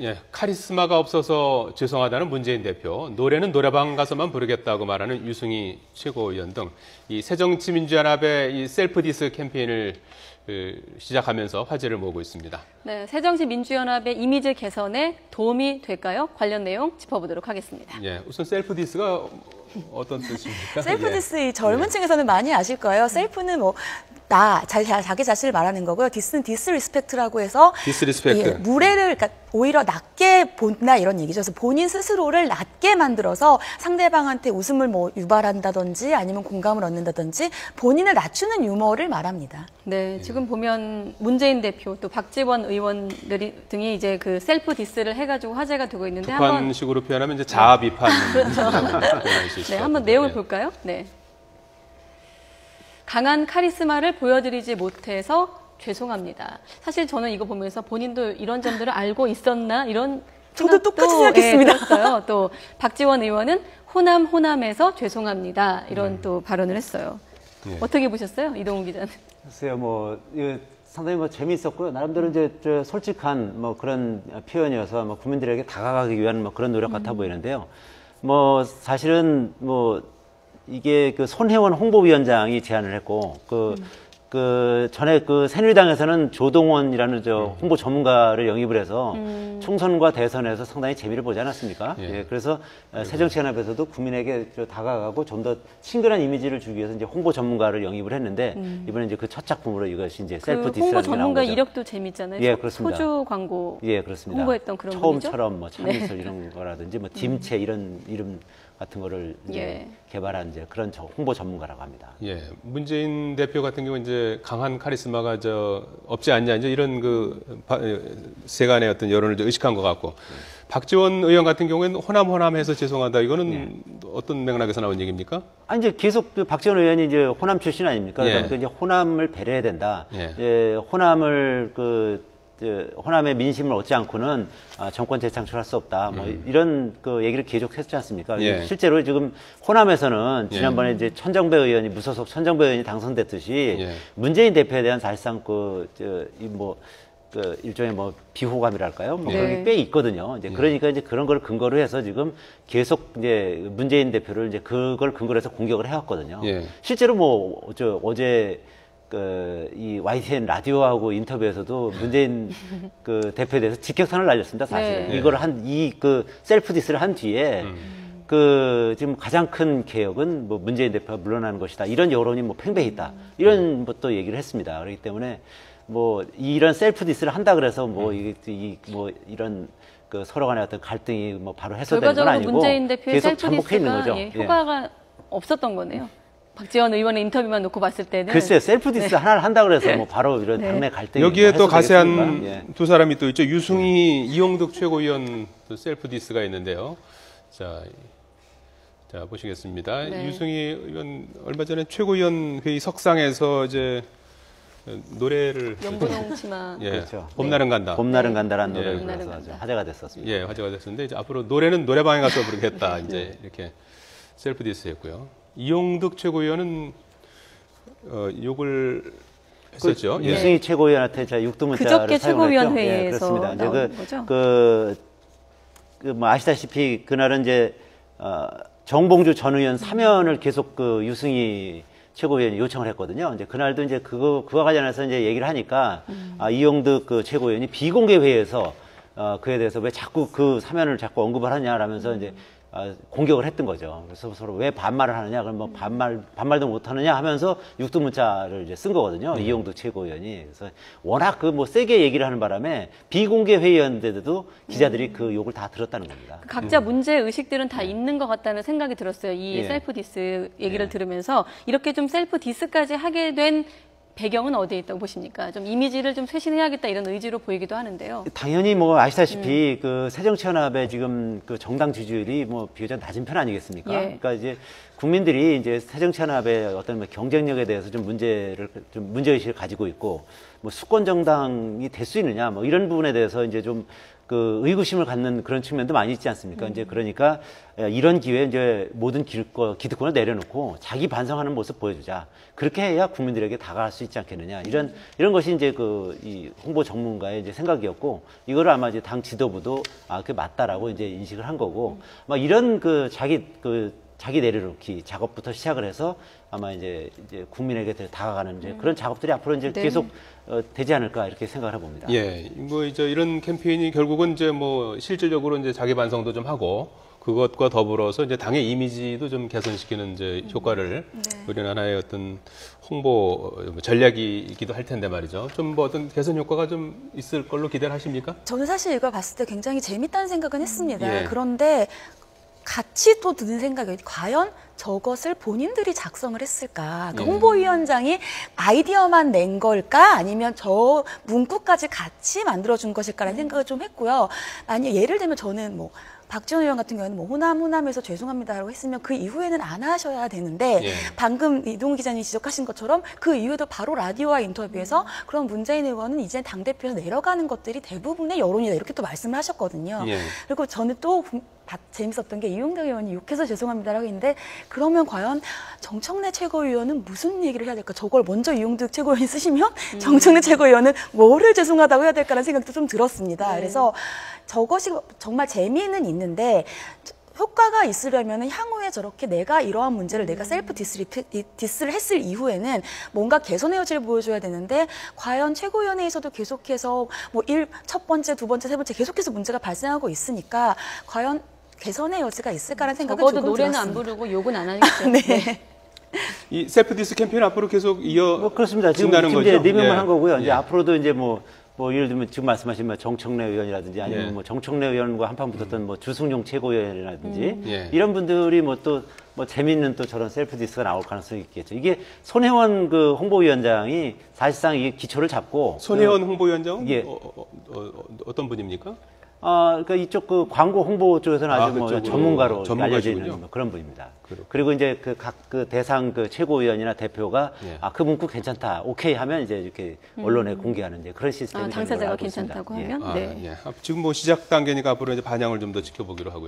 예, 카리스마가 없어서 죄송하다는 문재인 대표, 노래는 노래방 가서만 부르겠다고 말하는 유승희 최고위원 등 이 새정치민주연합의 이 셀프 디스 캠페인을 시작하면서 화제를 모으고 있습니다. 네, 새정치민주연합의 이미지 개선에 도움이 될까요? 관련 내용 짚어보도록 하겠습니다. 예, 우선 셀프 디스가 어떤 뜻입니까? 셀프 디스 이 젊은 층에서는 많이 아실 거예요. 셀프는 뭐 자기 자신을 말하는 거고요. 디스는 디스리스펙트라고 해서 디스리스펙트. 예, 무례를 그러니까 오히려 낮게 본다 이런 얘기죠. 그래서 본인 스스로를 낮게 만들어서 상대방한테 웃음을 뭐 유발한다든지 아니면 공감을 얻는다든지 본인을 낮추는 유머를 말합니다. 네, 지금 보면 문재인 대표 또 박지원 의원들이 등이 이제 그 셀프 디스를 해가지고 화제가 되고 있는데 북한식으로 표현하면 이제 자아 비판. 그렇죠. 네, 한번 내용을 볼까요? 네. 강한 카리스마를 보여드리지 못해서 죄송합니다. 사실 저는 이거 보면서 본인도 이런 점들을 알고 있었나 이런 저도 똑같이 생각했습니다. 들었어요. 또 박지원 의원은 호남에서 죄송합니다. 이런 또 발언을 했어요. 예. 어떻게 보셨어요, 이동훈 기자는? 글쎄요, 뭐 이거 상당히 뭐 재미있었고요. 나름대로 이제 솔직한 뭐 그런 표현이어서 뭐 국민들에게 다가가기 위한 뭐 그런 노력 같아 보이는데요. 뭐 사실은 뭐 이게 그 손혜원 홍보위원장이 제안을 했고 그 전에 그 새누리당에서는 조동원이라는 저 홍보 전문가를 영입을 해서 총선과 대선에서 상당히 재미를 보지 않았습니까? 예. 예, 그래서 새정치연합에서도 국민에게 다가가고 좀 더 친근한 이미지를 주기 위해서 이제 홍보 전문가를 영입을 했는데 이번에 이제 그 첫 작품으로 이것이 이제 셀프 디스라는 게 나온 홍보 거죠. 전문가 이력도 재밌잖아요. 예, 그렇습니다. 소주 광고 예, 그렇습니다. 홍보했던 그런 분이죠. 처음처럼 뭐 참이슬 이런 거라든지 뭐 dim체 이런 이름 같은 거를 이제 예. 개발한 이제 그런 홍보 전문가라고 합니다. 예, 문재인 대표 같은 경우 이제 강한 카리스마가 없지 않냐 이제 이런 세간의 어떤 여론을 의식한 것 같고 박지원 의원 같은 경우에는 호남해서 죄송하다 이거는 어떤 맥락에서 나온 얘기입니까? 아니 이제 계속 그 박지원 의원이 이제 호남 출신 아닙니까? 예. 그러니까 이제 호남을 배려해야 된다. 예. 호남을 호남의 민심을 얻지 않고는 정권 재창출할 수 없다. 뭐 이런 그 얘기를 계속했지 않습니까? 예. 실제로 지금 호남에서는 지난번에 이제 천정배 의원이 무소속 천정배 의원이 당선됐듯이 예. 문재인 대표에 대한 사실상 일종의 뭐 비호감이랄까요? 뭐 네. 그런 게 꽤 있거든요. 이제 그러니까 이제 그런 걸 근거로 해서 지금 계속 이제 문재인 대표를 이제 그걸 근거로 해서 공격을 해왔거든요. 예. 실제로 뭐 어제 이 YTN 라디오하고 인터뷰에서도 문재인 그 대표에 대해서 직격탄을 날렸습니다, 사실은. 네. 이걸 셀프 디스를 한 뒤에 지금 가장 큰 개혁은 뭐 문재인 대표가 물러나는 것이다. 이런 여론이 뭐 팽배해 있다. 이런 것도 얘기를 했습니다. 그렇기 때문에 뭐 이런 셀프 디스를 한다 그래서 뭐 이런 그 서로 간의 어떤 갈등이 뭐 바로 해소되는 건 아니고 문재인 대표의 계속 셀프 잠복해 있는 디스가 거죠. 효과가 없었던 거네요. 박지원 의원의 인터뷰만 놓고 봤을 때는 글쎄요, 셀프 디스 하나를 한다 그래서 뭐 바로 이런 당내 갈등이 여기에 또 가세한 해소되겠습니까? 두 사람이 또 있죠. 유승희, 이용득 최고위원 셀프 디스가 있는데요. 자 보시겠습니다. 네. 유승희 의원 얼마 전에 최고위원 회의 석상에서 이제 노래를 연분홍 치마 예, 그렇죠. 봄날은 간다. 봄날은 간다라는 예. 노래를 봄날은 불러서 아주 간다. 화제가 됐었습니다. 예, 화제가 됐었는데 이제 앞으로 노래는 노래방에 가서 부르겠다 이제 이렇게 셀프 디스했고요. 이용득 최고위원은 욕을 했었죠. 예. 유승희 최고위원한테 제가 육두문자를 그저께 사용했죠. 최고위원 회의에서 그렇습니다. 이제 나온 거죠? 뭐 아시다시피 그날은 이제 정봉주 전 의원 사면을 계속 그 유승희 최고위원이 요청을 했거든요. 이제 그날도 이제 그와 관련해서 이제 얘기를 하니까 이용득 그 최고위원이 비공개 회의에서 그에 대해서 왜 자꾸 그 사면을 자꾸 언급을 하냐라면서 이제 공격을 했던 거죠. 그래서 서로 왜 반말을 하느냐, 그럼 뭐 반말도 못 하느냐 하면서 육두문자를 이제 쓴 거거든요. 이용득 최고위원이. 그래서 워낙 그 뭐 세게 얘기를 하는 바람에 비공개 회의였는데도 기자들이 그 욕을 다 들었다는 겁니다. 각자 문제 의식들은 다 있는 것 같다는 생각이 들었어요. 이 예. 셀프 디스 얘기를 예. 들으면서 이렇게 좀 셀프 디스까지 하게 된 배경은 어디에 있다고 보십니까? 좀 이미지를 좀 쇄신해야겠다 이런 의지로 보이기도 하는데요. 당연히 뭐 아시다시피 그 새정치연합의 지금 그 정당 지지율이 뭐 비교적 낮은 편 아니겠습니까? 예. 그러니까 이제 국민들이 이제 새정치연합의 어떤 경쟁력에 대해서 좀 문제의식을 가지고 있고, 뭐 수권 정당이 될 수 있느냐, 뭐 이런 부분에 대해서 이제 좀 그 의구심을 갖는 그런 측면도 많이 있지 않습니까? 이제 그러니까 이런 기회에 이제 모든 기득권을 내려놓고 자기 반성하는 모습 보여주자. 그렇게 해야 국민들에게 다가갈 수 있지 않겠느냐. 이런 것이 이제 이 홍보 전문가의 이제 생각이었고, 이거를 아마 이제 당 지도부도 그게 맞다라고 이제 인식을 한 거고, 막 이런 자기 내려놓기 작업부터 시작을 해서 아마 이제 국민에게 다가가는 이제 그런 작업들이 앞으로 이제 네. 계속 되지 않을까 이렇게 생각을 해봅니다. 예, 뭐 이제 이런 캠페인이 결국은 이제 뭐 실질적으로 이제 자기 반성도 좀 하고 그것과 더불어서 이제 당의 이미지도 좀 개선시키는 이제 효과를 우리는 하나의 어떤 홍보 전략이기도 할 텐데 말이죠. 좀 뭐 어떤 개선 효과가 좀 있을 걸로 기대를 하십니까? 저는 사실 이걸 봤을 때 굉장히 재밌다는 생각은 했습니다. 예. 그런데 같이 또 드는 생각이 과연 저것을 본인들이 작성을 했을까? 그러니까 홍보위원장이 아이디어만 낸 걸까? 아니면 저 문구까지 같이 만들어준 것일까라는 생각을 좀 했고요. 만약 예를 들면 저는 뭐 박지원 의원 같은 경우는 뭐 호남에서 죄송합니다라고 했으면 그 이후에는 안 하셔야 되는데 예. 방금 이동훈 기자님이 지적하신 것처럼 그 이후에도 바로 라디오와 인터뷰에서 그럼 문재인 의원은 이제 당대표에서 내려가는 것들이 대부분의 여론이다 이렇게 또 말씀을 하셨거든요. 예. 그리고 저는 또 재밌었던 게 이용택 의원이 욕해서 죄송합니다라고 했는데 그러면 과연 정청래 최고위원은 무슨 얘기를 해야 될까? 저걸 먼저 이용택 최고위원이 쓰시면 정청래 최고위원은 뭐를 죄송하다고 해야 될까라는 생각도 좀 들었습니다. 그래서 저것이 정말 재미는 있는데 효과가 있으려면 향후에 저렇게 내가 이러한 문제를 내가 셀프 디스를 했을 이후에는 뭔가 개선의 여지를 보여줘야 되는데 과연 최고위원회에서도 계속해서 뭐 첫 번째, 두 번째, 세 번째 계속해서 문제가 발생하고 있으니까 과연 개선의 여지가 있을까라는 생각은 적어도 조금 노래는 들었습니다. 안 부르고 욕은 안 하겠죠. 네. 이 셀프 디스 캠페인 앞으로 계속 뭐 그렇습니다. 지금 이어진다는 거죠? 이제 리뷰만 예. 한 거고요. 이제 예. 앞으로도 이제 뭐 예를 들면 지금 말씀하신 정청래 의원이라든지 아니면 예. 뭐 정청래 의원과 한판 붙었던 뭐 주승용 최고위원이라든지 예. 이런 분들이 뭐 또 재밌는 또 저런 셀프 디스가 나올 가능성이 있겠죠. 이게 손혜원 그 홍보위원장이 사실상 이게 기초를 잡고 손혜원 홍보위원장은 예. 어떤 분입니까? 그러니까 이쪽 그 광고 홍보 쪽에서는 아주 뭐 그쪽으로 전문가로 전문가시군요. 알려져 있는 그런 분입니다. 그리고 이제 그 대상 그 최고위원이나 대표가 예. 그 문구 괜찮다, 오케이 하면 이제 이렇게 언론에 공개하는 이제 그런 시스템이 당사자가 알고 있습니다. 괜찮다고 예. 하면? 네. 지금 뭐 시작 단계니까 앞으로 이제 반향을 좀 더 지켜보기로 하고요.